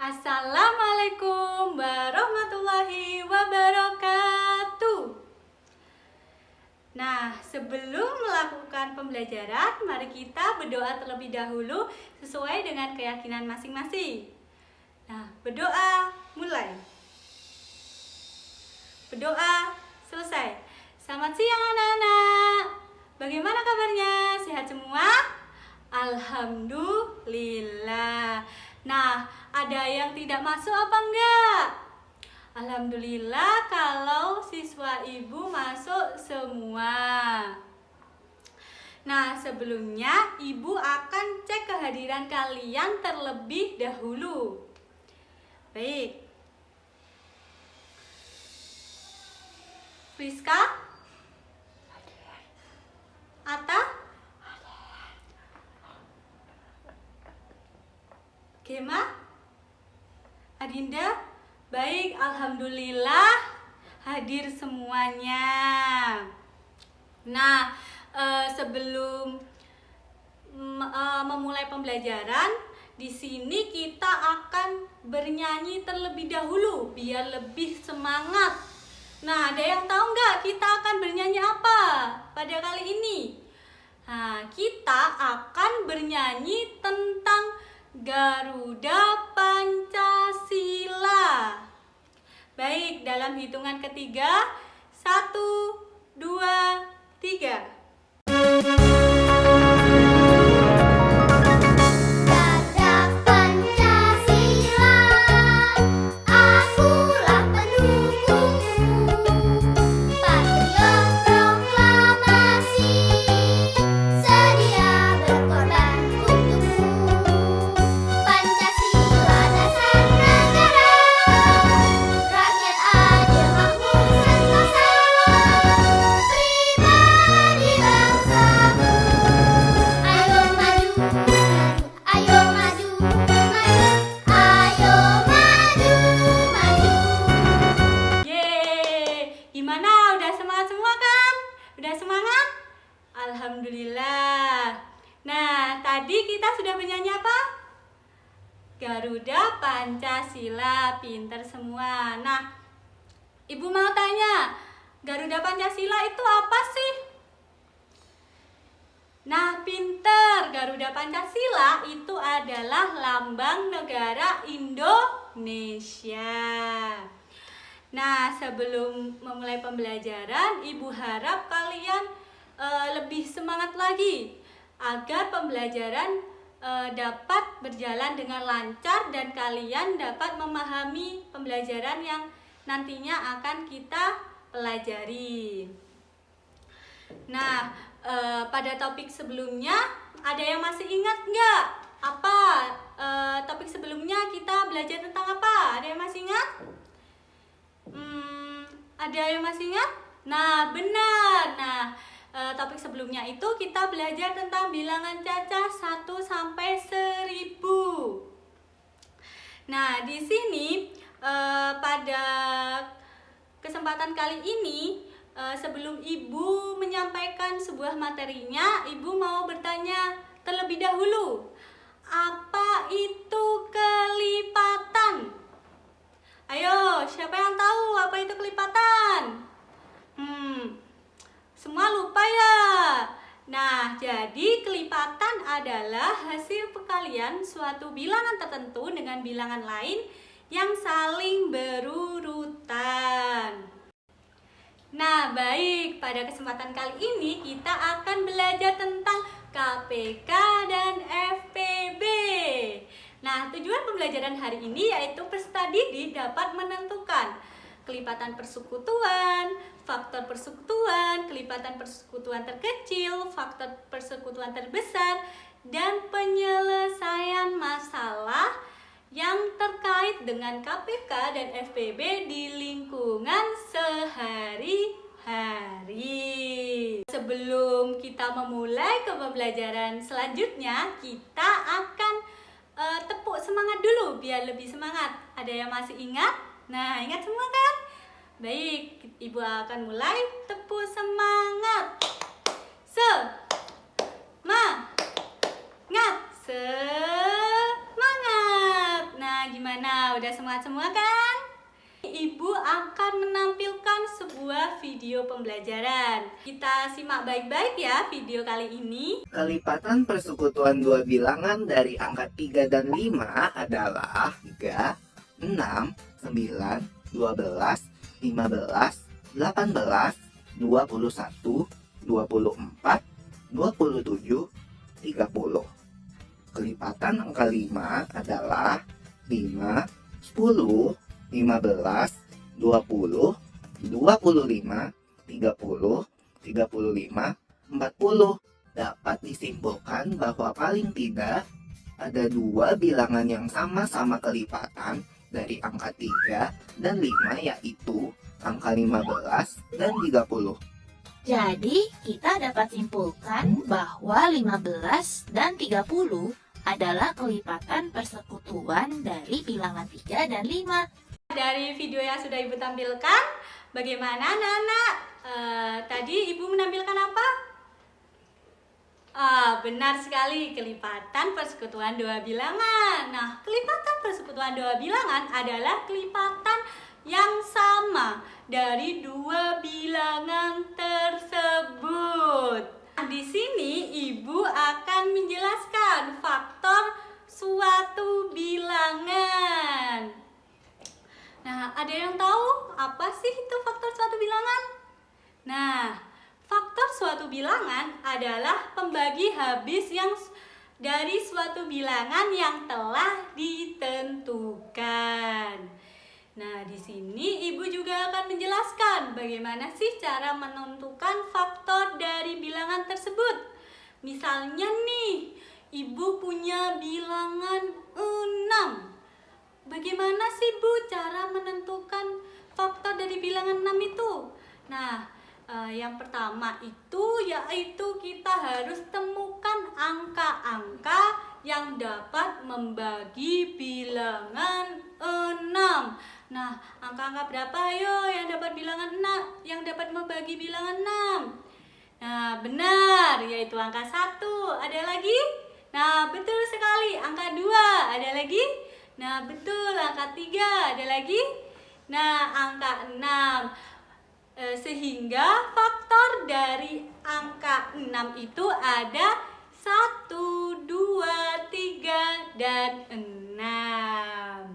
Assalamualaikum warahmatullahi wabarakatuh. Nah, sebelum melakukan pembelajaran, mari kita berdoa terlebih dahulu sesuai dengan keyakinan masing-masing. Nah, berdoa mulai. Berdoa selesai. Selamat siang anak-anak. Bagaimana kabarnya? Sehat semua? Alhamdulillah. Nah, ada yang tidak masuk apa enggak? Alhamdulillah kalau siswa ibu masuk semua. Nah, sebelumnya ibu akan cek kehadiran kalian terlebih dahulu. Baik. Friska? Atta? Gema? Adinda? Baik, alhamdulillah hadir semuanya. Nah, sebelum memulai pembelajaran, di sini kita akan bernyanyi terlebih dahulu biar lebih semangat. Nah, ada yang tahu nggak kita akan bernyanyi apa pada kali ini? Nah, kita akan bernyanyi tentang Garuda Pancasila. Baik, dalam hitungan ketiga, 1, 2, 3. Alhamdulillah. Nah, tadi kita sudah bernyanyi apa? Garuda Pancasila, pinter semua. Nah, ibu mau tanya, Garuda Pancasila itu apa sih? Nah, pinter. Garuda Pancasila itu adalah lambang negara Indonesia. Nah, sebelum memulai pembelajaran, ibu harap kalian lebih semangat lagi agar pembelajaran dapat berjalan dengan lancar dan kalian dapat memahami pembelajaran yang nantinya akan kita pelajari. Nah, pada topik sebelumnya ada yang masih ingat nggak? Apa topik sebelumnya kita belajar tentang apa? Ada yang masih ingat? Ada yang masih ingat? Nah, benar. Nah, topik sebelumnya itu kita belajar tentang bilangan cacah 1 sampai 1000. Nah, di sini pada kesempatan kali ini sebelum ibu menyampaikan sebuah materinya, ibu mau bertanya terlebih dahulu. Apa itu kelipatan? Ayo, siapa yang tahu apa itu kelipatan? Semua lupa ya? Nah, jadi kelipatan adalah hasil perkalian suatu bilangan tertentu dengan bilangan lain yang saling berurutan. Nah, baik, pada kesempatan kali ini kita akan belajar tentang KPK dan FPB. Nah, tujuan pembelajaran hari ini yaitu peserta didik dapat menentukan kelipatan persekutuan, faktor persekutuan, kelipatan persekutuan terkecil, faktor persekutuan terbesar, dan penyelesaian masalah yang terkait dengan KPK dan FPB di lingkungan sehari-hari. Sebelum kita memulai ke pembelajaran selanjutnya, kita akan tepuk semangat dulu biar lebih semangat. Ada yang masih ingat? Nah, ingat semua kan? Baik, ibu akan mulai. Tepuk semangat. Semangat. Semangat. Nah, gimana? semangat semua kan? Ibu akan menampilkan sebuah video pembelajaran. Kita simak baik-baik ya video kali ini. Kelipatan persekutuan dua bilangan dari angka 3 dan 5 adalah 3, 6, 9, 12, 15, 18, 21, 24, 27, 30. Kelipatan angka 5 adalah 5, 10, 15, 20, 25, 30, 35, 40. Dapat disimpulkan bahwa paling tidak ada dua bilangan yang sama-sama kelipatan dari angka 3 dan 5, yaitu angka 15 dan 30. Jadi, kita dapat simpulkan bahwa 15 dan 30 adalah kelipatan persekutuan dari bilangan 3 dan 5. Dari video yang sudah Ibu tampilkan, bagaimana anak-anak? Tadi Ibu menampilkan apa? Benar sekali, kelipatan persekutuan dua bilangan. Nah, kelipatan persekutuan dua bilangan adalah kelipatan yang sama dari dua bilangan tersebut. Nah, di sini Ibu akan menjelaskan faktor suatu bilangan. Nah, ada yang tahu apa sih itu faktor suatu bilangan? Nah, faktor suatu bilangan adalah pembagi habis yang dari suatu bilangan yang telah ditentukan. Nah, di sini Ibu juga akan menjelaskan bagaimana sih cara menentukan faktor dari bilangan tersebut. Misalnya nih, Ibu punya bilangan 6. Bagaimana sih Bu cara menentukan faktor dari bilangan 6 itu? Nah, yang pertama itu yaitu kita harus temukan angka-angka yang dapat membagi bilangan 6. Nah, angka-angka berapa ayo yang dapat bilangan 6, yang dapat membagi bilangan 6? Nah, benar, yaitu angka 1. Ada lagi? Nah, betul sekali, angka 2. Ada lagi? Nah, betul, angka 3. Ada lagi? Nah, angka 6. Sehingga faktor dari angka 6 itu ada 1, 2, 3, dan 6.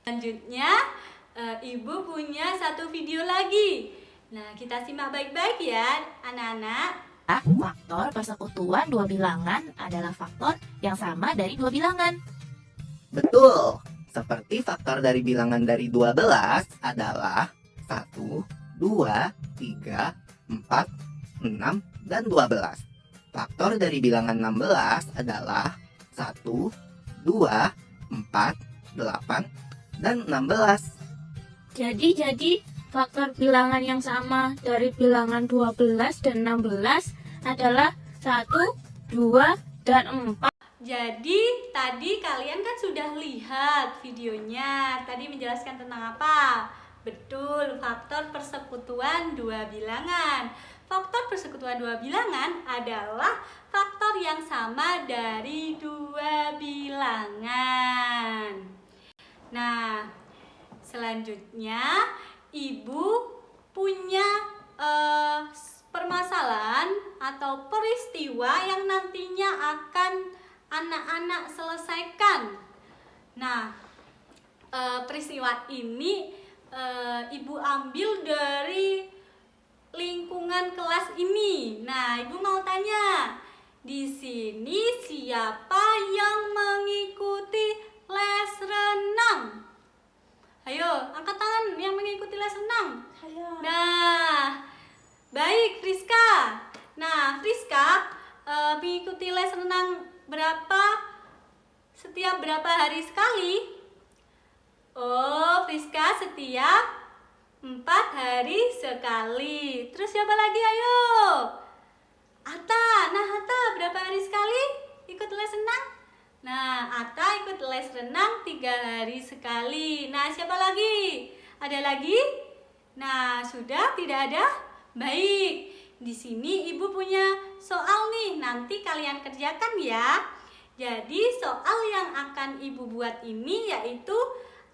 Selanjutnya, Ibu punya satu video lagi. Nah, kita simak baik-baik ya, anak-anak. Faktor persekutuan dua bilangan adalah faktor yang sama dari dua bilangan. Betul, seperti faktor dari bilangan dari 12 adalah 1, 2, 3, 4, 6, dan 12. Faktor dari bilangan 16 adalah 1, 2, 4, 8, dan 16. Jadi faktor bilangan yang sama dari bilangan 12 dan 16 adalah 1, 2, dan 4. Jadi tadi kalian kan sudah lihat videonya. Tadi menjelaskan tentang apa? Betul, faktor persekutuan dua bilangan. Faktor persekutuan dua bilangan adalah faktor yang sama dari dua bilangan. Nah, selanjutnya Ibu punya permasalahan atau peristiwa yang nantinya akan anak-anak selesaikan. Nah, peristiwa ini Ibu ambil dari lingkungan kelas ini. Nah, Ibu mau tanya, di sini siapa yang mengikuti les renang? Ayo, angkat tangan yang mengikuti les renang. Nah, baik Friska. Nah, Friska mengikuti les renang setiap berapa hari sekali? Oh, Friska setiap 4 hari sekali. Terus siapa lagi ayo? Atta. Nah, Atta berapa hari sekali ikut les renang? Nah, Atta ikut les renang 3 hari sekali. Nah, siapa lagi? Ada lagi? Nah, sudah tidak ada? Baik. Di sini Ibu punya soal nih, nanti kalian kerjakan ya. Jadi soal yang akan Ibu buat ini yaitu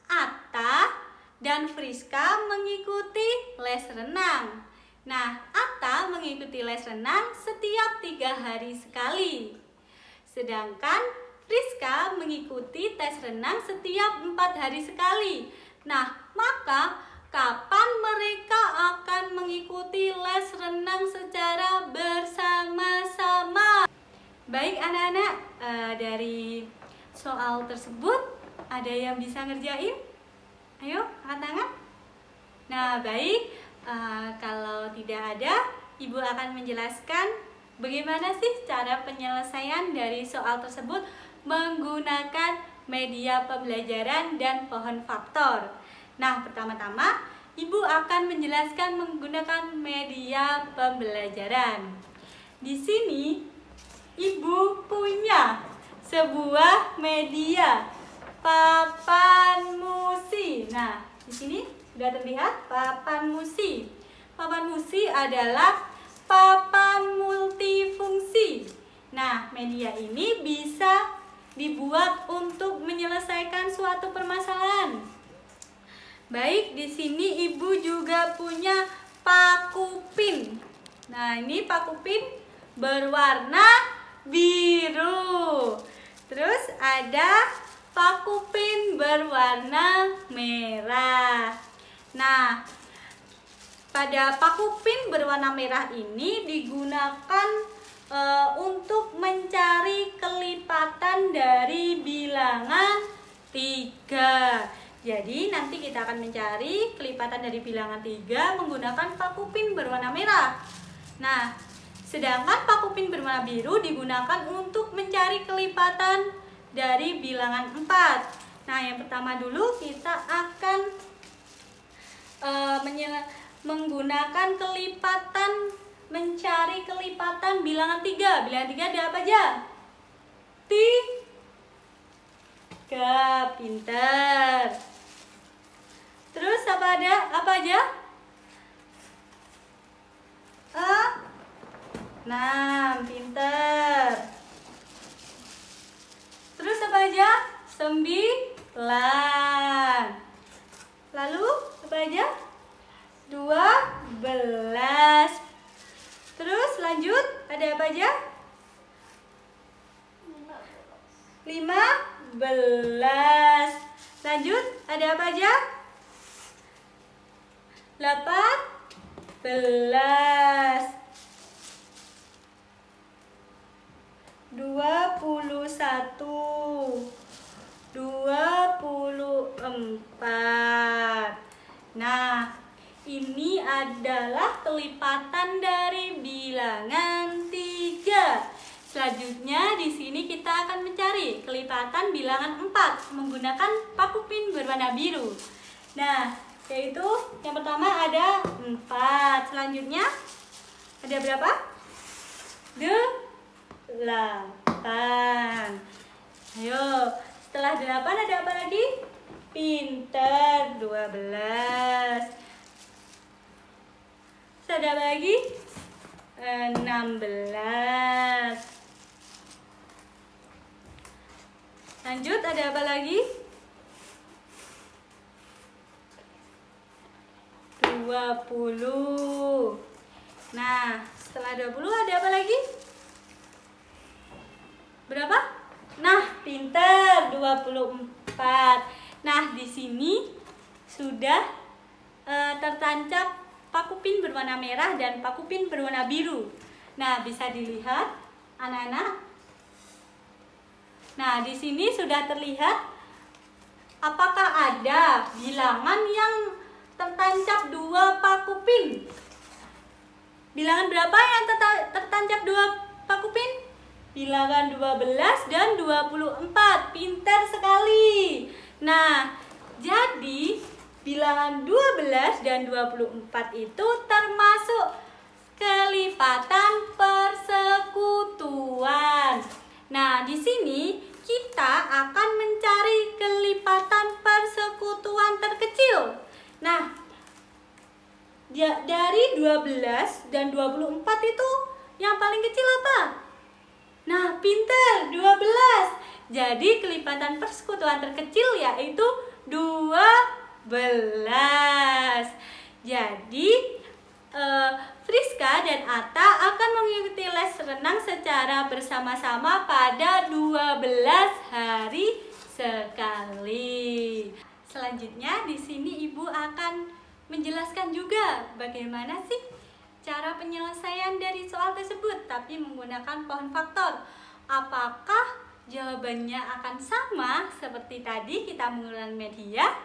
Atta dan Friska mengikuti les renang. Nah, Atta mengikuti les renang setiap 3 hari sekali. Sedangkan Friska mengikuti tes renang setiap 4 hari sekali. Nah, maka kapan mereka akan mengikuti les renang secara bersama-sama? Baik anak-anak, dari soal tersebut ada yang bisa ngerjain? Ayo, angkat tangan. Nah, baik, kalau tidak ada, Ibu akan menjelaskan bagaimana sih cara penyelesaian dari soal tersebut menggunakan media pembelajaran dan pohon faktor. Nah, pertama-tama Ibu akan menjelaskan menggunakan media pembelajaran. Di sini Ibu punya sebuah media papan musi. Nah, di sini sudah terlihat papan musi. Papan musi adalah papan multifungsi. Nah, media ini bisa dibuat untuk menyelesaikan suatu permasalahan. Baik, di sini Ibu juga punya paku pin. Nah, ini paku pin berwarna biru. Terus ada paku pin berwarna merah. Nah, pada paku pin berwarna merah ini digunakan untuk mencari kelipatan dari bilangan 3. Jadi nanti kita akan mencari kelipatan dari bilangan 3 menggunakan paku pin berwarna merah. Nah, sedangkan paku pin berwarna biru digunakan untuk mencari kelipatan dari bilangan 4. Nah, yang pertama dulu kita akan menggunakan kelipatan, mencari kelipatan bilangan 3. Bilangan 3 ada apa aja? 3, pinter. Terus apa aja? 6, pinter. Terus apa aja? 9. Lalu apa aja? 12. Terus lanjut, ada apa aja? 15. Lanjut, ada apa aja? 18. 21. 24. Nah, ini adalah kelipatan dari bilangan 3. Selanjutnya di sini kita akan mencari kelipatan bilangan 4 menggunakan paku pin berwarna biru. Nah, yaitu yang pertama ada 4. Selanjutnya ada berapa? 8. Ayo, setelah 8 ada apa lagi? Pinter, 12. Ada apa lagi? 16. Lanjut, ada apa lagi? 20. Nah, setelah 20 ada apa lagi? Berapa? Nah, pinter, 24. Nah, di sini sudah tertancap paku pin berwarna merah dan paku pin berwarna biru. Nah, bisa dilihat anak-anak. Nah, di sini sudah terlihat apakah ada bilangan yang tertancap 2 paku pin. Bilangan berapa yang tertancap 2 paku pin? Bilangan 12 dan 24. Pintar sekali. Nah, jadi bilangan 12 dan 24 itu termasuk kelipatan persekutuan. Nah, di sini kita akan mencari kelipatan persekutuan terkecil. Nah, dari 12 dan 24 itu yang paling kecil apa? Nah, pinter, 12. Jadi kelipatan persekutuan terkecil yaitu 12. Jadi Friska dan Atta akan mengikuti les renang secara bersama-sama pada 12 hari sekali. Selanjutnya di sini Ibu akan menjelaskan juga bagaimana sih cara penyelesaian dari soal tersebut tapi menggunakan pohon faktor. Apakah jawabannya akan sama seperti tadi kita menggunakan media?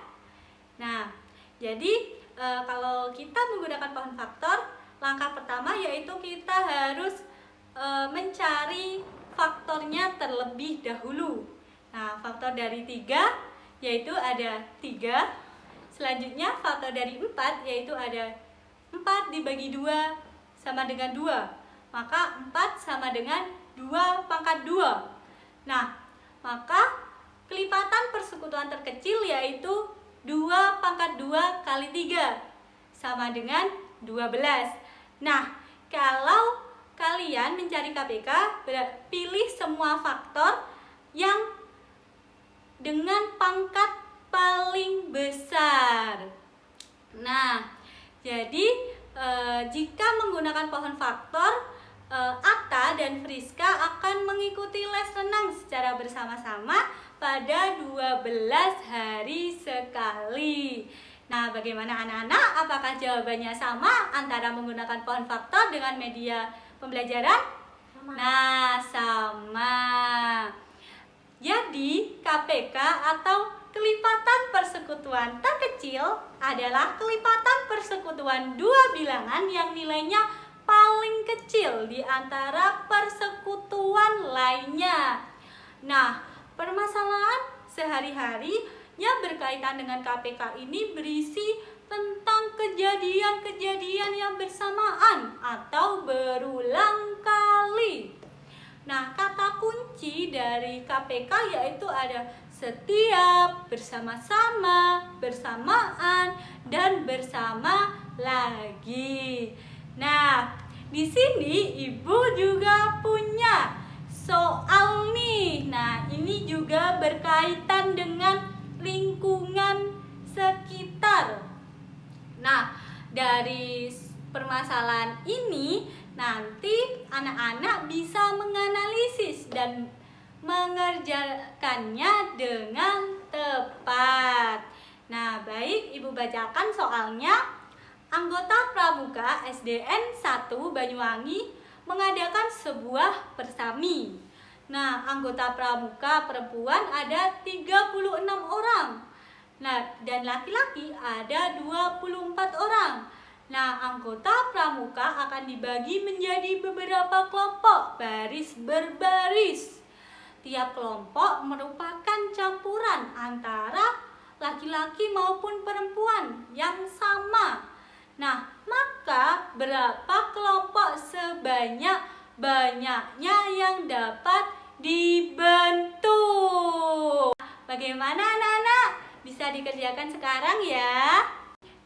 Nah, jadi kalau kita menggunakan pohon faktor, langkah pertama yaitu kita harus mencari faktornya terlebih dahulu. Nah, faktor dari 3 yaitu ada 3. Selanjutnya faktor dari 4 yaitu ada 4 dibagi 2 sama dengan 2. Maka 4 sama dengan 2 pangkat 2. Nah, maka kelipatan persekutuan terkecil yaitu 2 pangkat 2 kali 3 sama dengan 12. Nah, kalau kalian mencari KPK, pilih semua faktor yang dengan pangkat paling besar. Nah, jadi jika menggunakan pohon faktor, Atta dan Friska akan mengikuti les renang secara bersama-sama pada 12 hari sekali. Nah, bagaimana anak-anak? Apakah jawabannya sama antara menggunakan pohon faktor dengan media pembelajaran? Sama. Nah, sama. Jadi, KPK atau kelipatan persekutuan terkecil adalah kelipatan persekutuan dua bilangan yang nilainya paling kecil di antara persekutuan lainnya. Nah, permasalahan sehari-hari yang berkaitan dengan KPK ini berisi tentang kejadian-kejadian yang bersamaan atau berulang kali. Nah, kata kunci dari KPK yaitu ada setiap, bersama-sama, bersamaan, dan bersama lagi. Nah, di sini Ibu juga punya soal nih. Nah, ini juga berkaitan dengan lingkungan sekitar. Nah, dari permasalahan ini nanti anak-anak bisa menganalisis dan mengerjakannya dengan tepat. Nah, baik, Ibu bacakan soalnya. Anggota Pramuka SDN 1 Banyuwangi mengadakan sebuah persami. Nah, anggota Pramuka perempuan ada 36 orang. Nah, dan laki-laki ada 24 orang. Nah, anggota Pramuka akan dibagi menjadi beberapa kelompok baris berbaris. Tiap kelompok merupakan campuran antara laki-laki maupun perempuan yang sama. Nah, maka berapa kelompok sebanyak-banyaknya yang dapat dibentuk? Bagaimana anak-anak? Bisa dikerjakan sekarang ya.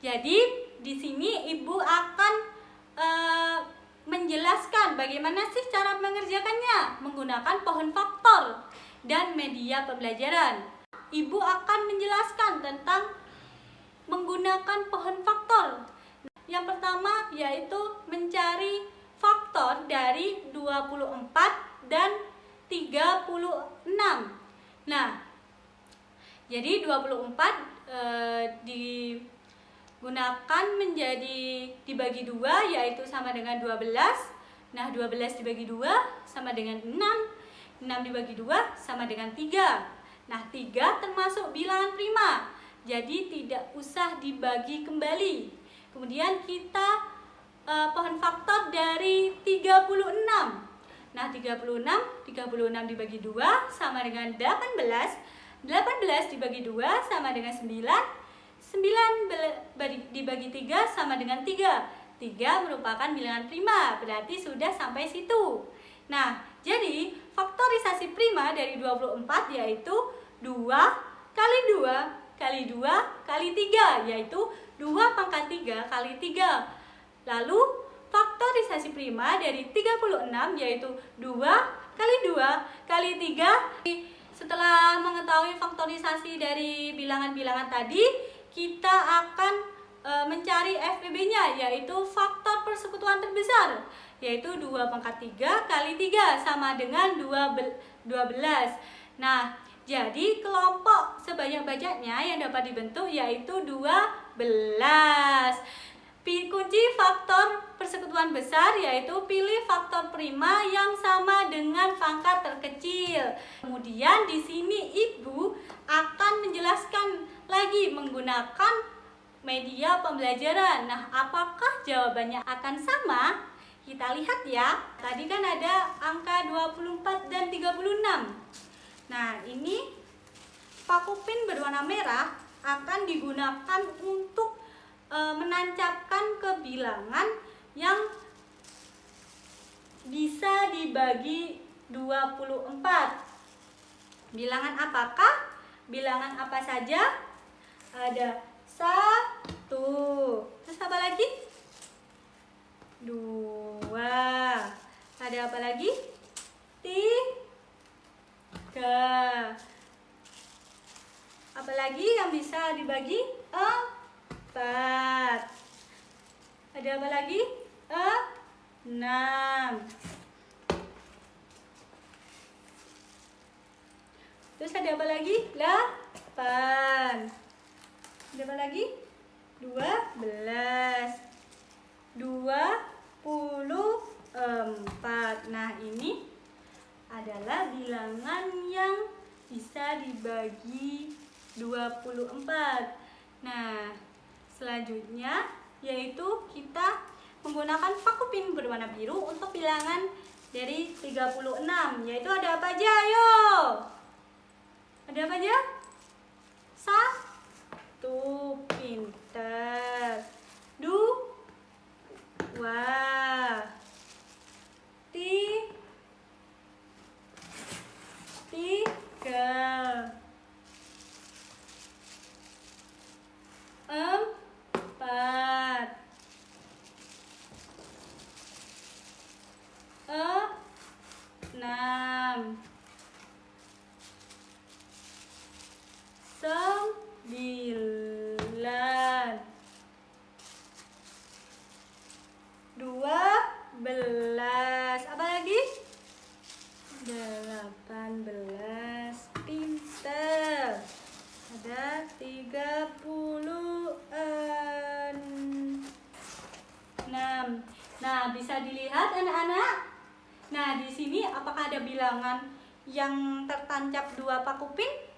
Jadi, di sini Ibu akan menjelaskan bagaimana sih cara mengerjakannya menggunakan pohon faktor dan media pembelajaran. Ibu akan menjelaskan tentang menggunakan pohon faktor. Yang pertama yaitu mencari faktor dari 24 dan 36. Nah, jadi 24 digunakan menjadi dibagi 2 yaitu sama dengan 12. Nah, 12 dibagi 2 sama dengan 6. 6 dibagi 2 sama dengan 3. Nah, 3 termasuk bilangan prima. Jadi tidak usah dibagi kembali. Kemudian kita pohon faktor dari 36. Nah, 36 dibagi 2 sama dengan 18. 18 dibagi 2 sama dengan 9. 9 dibagi 3 sama dengan 3. 3 merupakan bilangan prima, berarti sudah sampai situ. Nah, jadi faktorisasi prima dari 24 yaitu 2 kali 2 kali 2 kali 3, yaitu 2 pangkat 3 kali 3. Lalu faktorisasi prima dari 36 yaitu 2 kali 2 kali 3 setelah mengetahui faktorisasi dari bilangan-bilangan tadi, kita akan mencari FPB-nya, yaitu faktor persekutuan terbesar, yaitu 2 pangkat 3 kali 3 sama dengan 12. Nah, jadi kelompok sebanyak-banyaknya yang dapat dibentuk yaitu 12. Kunci faktor persekutuan besar yaitu pilih faktor prima yang sama dengan pangkat terkecil. Kemudian di sini Ibu akan menjelaskan lagi menggunakan media pembelajaran. Nah, apakah jawabannya akan sama? Kita lihat ya. Tadi kan ada angka 24 dan 36. Nah, ini pakupin berwarna merah akan digunakan untuk menancapkan ke bilangan yang bisa dibagi 24. Bilangan apakah? Bilangan apa saja? Ada 1. Terus apa lagi? 2. Ada apa lagi? 3. Apa lagi yang bisa dibagi? 4. Ada apa lagi? 6. Terus ada apa lagi? 8. Ada apa lagi? 12. 24. Nah, ini adalah bilangan yang bisa dibagi 24. Nah, selanjutnya yaitu kita menggunakan pakupin berwarna biru untuk bilangan dari 36, yaitu ada apa aja? Ayo. Ada apa aja? 1. Pinter. 2. 3. 4. 6. 9. 12. Apa lagi? 18. Pinter. Ada 36. Nah, bisa dilihat anak-anak. Nah, di sini apakah ada bilangan yang tertancap 2 pakupin?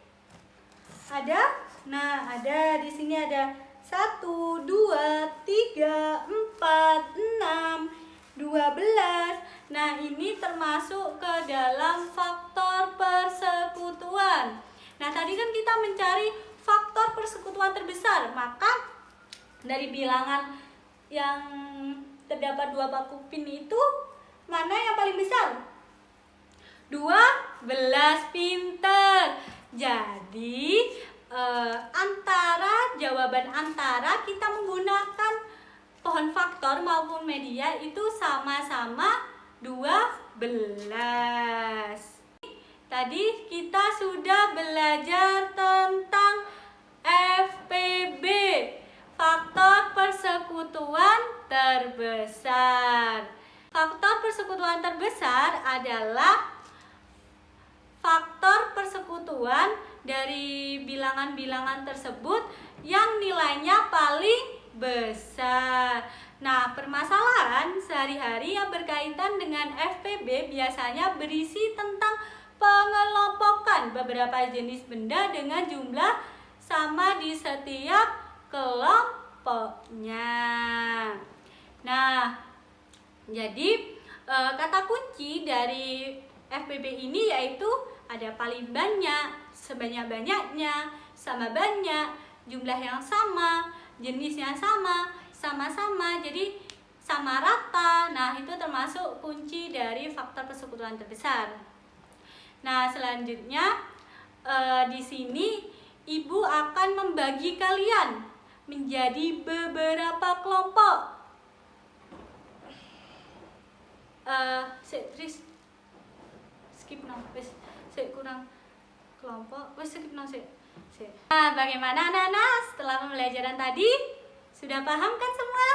Ada? Nah, ada di sini ada 1, 2, 3, 4, 6, 12. Nah, ini termasuk ke dalam faktor persekutuan. Nah, tadi kan kita mencari faktor persekutuan terbesar, maka dari bilangan yang terdapat 2 pakupin itu mana yang paling besar? 12. Pinter. Jadi jawaban antara kita menggunakan pohon faktor maupun media itu sama-sama 12. Tadi kita sudah belajar tentang FPB, faktor persekutuan terbesar. Faktor persekutuan terbesar adalah faktor persekutuan dari bilangan-bilangan tersebut yang nilainya paling besar. Nah, permasalahan sehari-hari yang berkaitan dengan FPB biasanya berisi tentang pengelompokan beberapa jenis benda dengan jumlah sama di setiap kelompoknya. Nah, jadi kata kunci dari FPB ini yaitu ada paling banyak, sebanyak-banyaknya, sama banyak, jumlah yang sama, jenis yang sama, sama-sama, jadi sama rata. Nah, itu termasuk kunci dari faktor persekutuan terbesar. Nah, selanjutnya di sini Ibu akan membagi kalian menjadi beberapa kelompok. Skip kurang. kelompok. Wes skip nasi. Nah, bagaimana anak-anak setelah pembelajaran tadi? Sudah paham kan semua?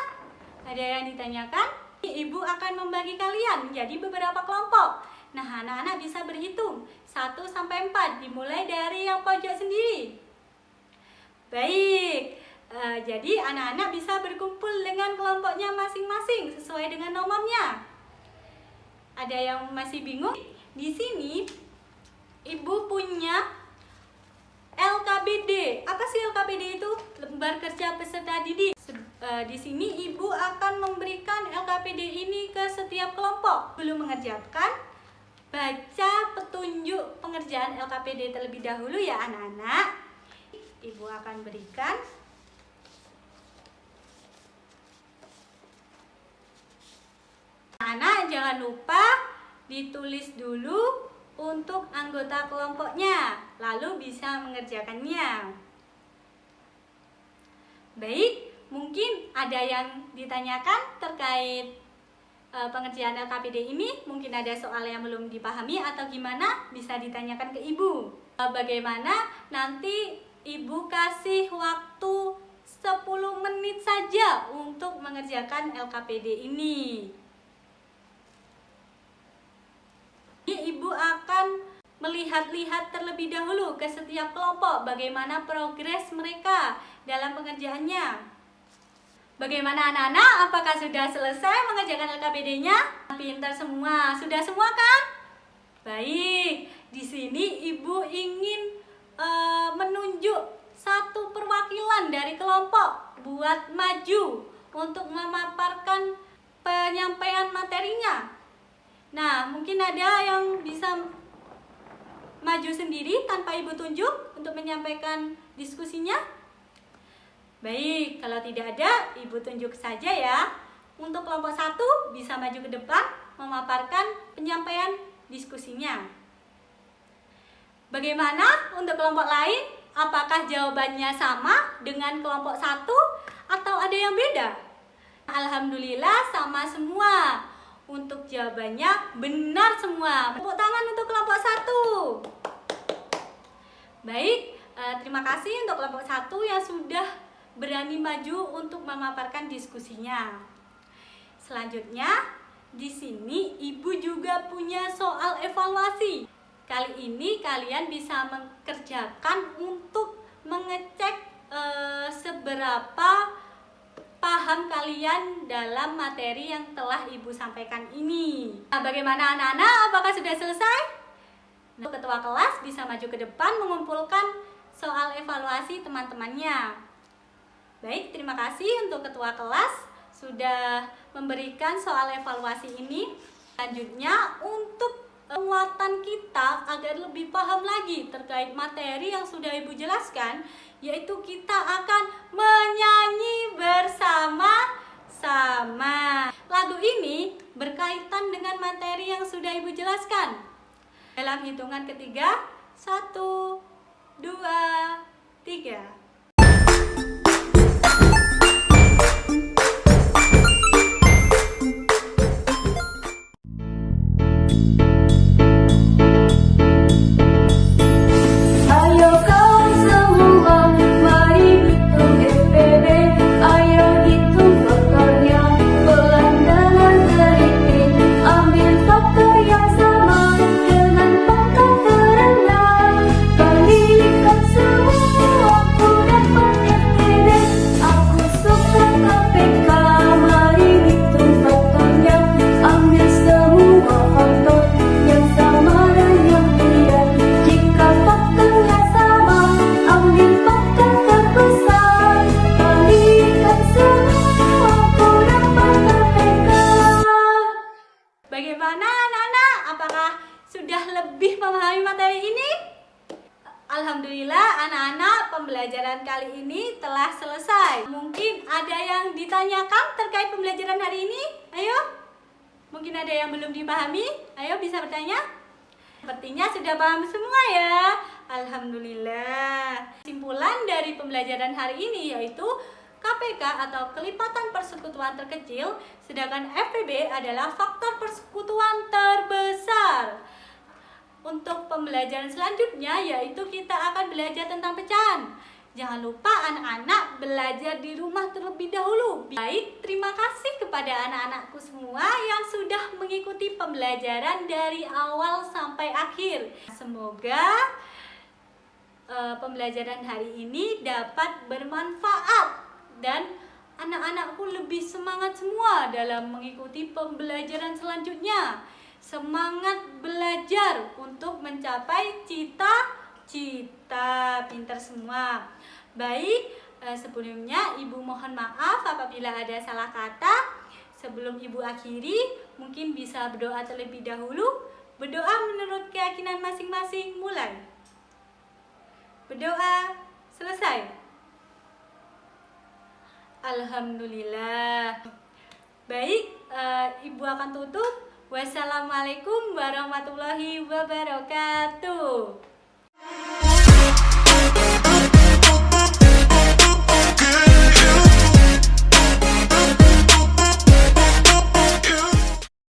Ada yang ditanyakan? Ibu akan membagi kalian menjadi beberapa kelompok. Nah, anak-anak bisa berhitung 1 sampai 4 dimulai dari yang pojok sendiri. Baik. Jadi anak-anak bisa berkumpul dengan kelompoknya masing-masing sesuai dengan nomornya. Ada yang masih bingung? Di sini Ibu punya LKPD. Apa sih LKPD itu? Lembar kerja peserta didik. Di sini Ibu akan memberikan LKPD ini ke setiap kelompok. Belum mengerjakan, baca petunjuk pengerjaan LKPD terlebih dahulu ya anak-anak. Ibu akan berikan. Anak jangan lupa ditulis dulu untuk anggota kelompoknya, lalu bisa mengerjakannya. Baik, mungkin ada yang ditanyakan terkait pengerjaan LKPD ini. Mungkin ada soal yang belum dipahami atau gimana, bisa ditanyakan ke Ibu. Bagaimana nanti Ibu kasih waktu 10 menit saja untuk mengerjakan LKPD ini. Ibu akan melihat-lihat terlebih dahulu ke setiap kelompok bagaimana progres mereka dalam pengerjaannya. Bagaimana anak-anak? Apakah sudah selesai mengerjakan LKPD-nya? Pintar semua. Sudah semua kan? Baik. Di sini Ibu ingin menunjuk satu perwakilan dari kelompok buat maju untuk memaparkan penyampaian materinya. Nah, mungkin ada yang bisa maju sendiri tanpa Ibu tunjuk untuk menyampaikan diskusinya. Baik, kalau tidak ada, Ibu tunjuk saja ya. Untuk kelompok 1 bisa maju ke depan memaparkan penyampaian diskusinya. Bagaimana untuk kelompok lain? Apakah jawabannya sama dengan kelompok 1 atau ada yang beda? Alhamdulillah sama semua. Untuk jawabannya benar semua. Tepuk tangan untuk kelompok 1. Baik, terima kasih untuk kelompok 1 yang sudah berani maju untuk memaparkan diskusinya. Selanjutnya, di sini Ibu juga punya soal evaluasi. Kali ini kalian bisa mengerjakan untuk mengecek seberapa paham kalian dalam materi yang telah Ibu sampaikan ini. Nah, bagaimana anak-anak? Apakah sudah selesai? Ketua kelas bisa maju ke depan mengumpulkan soal evaluasi teman-temannya. Baik, terima kasih untuk ketua kelas sudah memberikan soal evaluasi ini. Selanjutnya, untuk penguatan kita agar lebih paham lagi terkait materi yang sudah Ibu jelaskan, yaitu kita akan menyanyi bersama-sama. Lagu ini berkaitan dengan materi yang sudah Ibu jelaskan. Dalam hitungan ketiga, 1, 2, 3. Bagaimana anak-anak? Apakah sudah lebih memahami materi ini? Alhamdulillah anak-anak, pembelajaran kali ini telah selesai. Mungkin ada yang ditanyakan terkait pembelajaran hari ini? Ayo. Mungkin ada yang belum dipahami? Ayo bisa bertanya. Sepertinya sudah paham semua ya. Alhamdulillah. Kesimpulan dari pembelajaran hari ini yaitu KPK atau kelipatan persekutuan terkecil, sedangkan FPB adalah faktor persekutuan terbesar. untuk pembelajaran selanjutnya, yaitu kita akan belajar tentang pecahan. Jangan lupa anak-anak belajar di rumah terlebih dahulu. Baik, terima kasih kepada anak-anakku semua yang sudah mengikuti pembelajaran dari awal sampai akhir. Semoga pembelajaran hari ini dapat bermanfaat dan anak-anakku lebih semangat semua dalam mengikuti pembelajaran selanjutnya. Semangat belajar untuk mencapai cita-cita, pintar semua. Baik, sebelumnya Ibu mohon maaf apabila ada salah kata. Sebelum Ibu akhiri, mungkin bisa berdoa terlebih dahulu. Berdoa menurut keyakinan masing-masing, mulai. Berdoa, selesai. Alhamdulillah. Baik, Ibu akan tutup. Wassalamualaikum warahmatullahi wabarakatuh.